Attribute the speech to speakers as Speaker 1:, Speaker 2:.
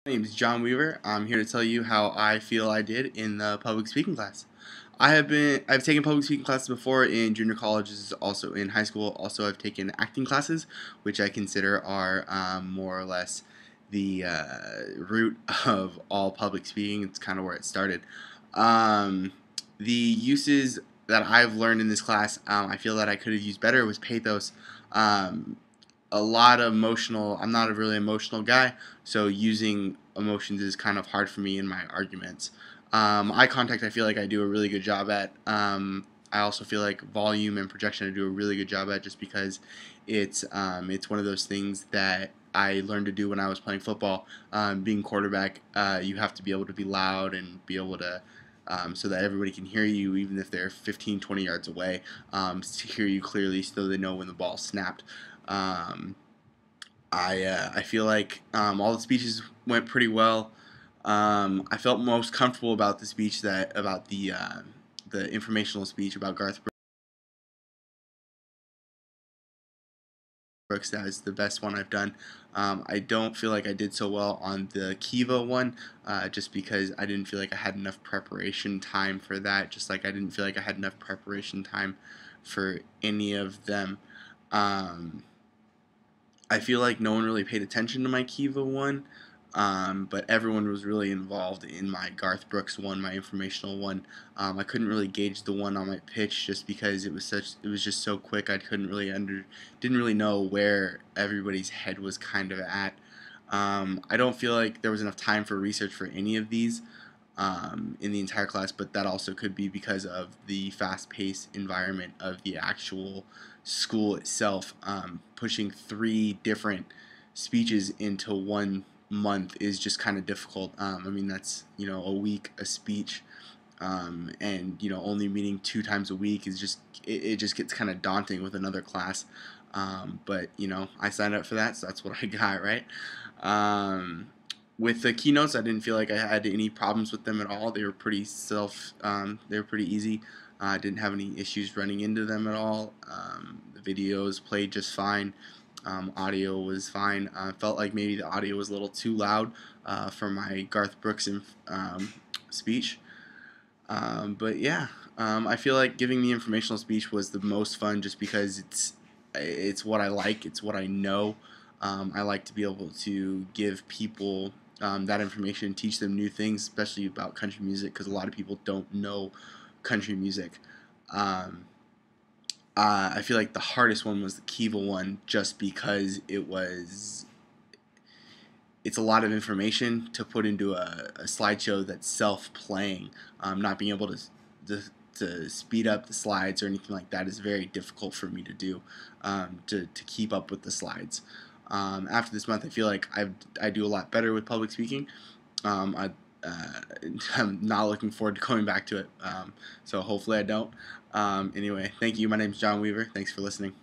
Speaker 1: My name is John Weaver. I'm here to tell you how I feel I did in the public speaking class. I've taken public speaking classes before in junior colleges, also in high school. Also, I've taken acting classes, which I consider are more or less the root of all public speaking. It's kind of where it started. Um, the uses that I've learned in this class, I feel that I could have used better was pathos. Um, a lot of emotional. I'm not a really emotional guy, so using emotions is kind of hard for me in my arguments. Eye contact, I feel like I do a really good job at. I also feel like volume and projection I do a really good job at, just because it's one of those things that I learned to do when I was playing football. Being quarterback, you have to be able to be loud and be able to so that everybody can hear you, even if they're 15, 20 yards away, to hear you clearly so they know when the ball snapped. Um, I feel like all the speeches went pretty well. I felt most comfortable about the speech about the informational speech about Garth Brooks. That is the best one I've done. I don't feel like I did so well on the Kiva one, just because I didn't feel like I had enough preparation time for that. Just like I didn't feel like I had enough preparation time for any of them. Um, I feel like no one really paid attention to my Kiva one, but everyone was really involved in my Garth Brooks one, my informational one. I couldn't really gauge the one on my pitch just because it was just so quick. I couldn't really didn't really know where everybody's head was kind of at. I don't feel like there was enough time for research for any of these in the entire class, but that also could be because of the fast-paced environment of the actual school itself. Pushing three different speeches into 1 month is just kind of difficult. I mean, that's a week a speech, and only meeting 2 times a week is it just gets kind of daunting with another class. But I signed up for that, so that's what I got, right? Um, with the keynotes, I didn't feel like I had any problems with them at all. They were they were pretty easy. I didn't have any issues running into them at all. The videos played just fine. Audio was fine. Felt like maybe the audio was a little too loud for my Garth Brooks speech. But yeah, I feel like giving the informational speech was the most fun, just because it's what I like, it's what I know. I like to be able to give people that information, teach them new things, especially about country music, because a lot of people don't know country music. Um, I feel like the hardest one was the Kiva one, just because it's a lot of information to put into a slideshow that's self-playing. Not being able to to speed up the slides or anything like that is very difficult for me to do, to keep up with the slides. After this month, I feel like I do a lot better with public speaking. I, uh, I'm not looking forward to going back to it, so hopefully I don't. Anyway, thank you. My name is John Weaver. Thanks for listening.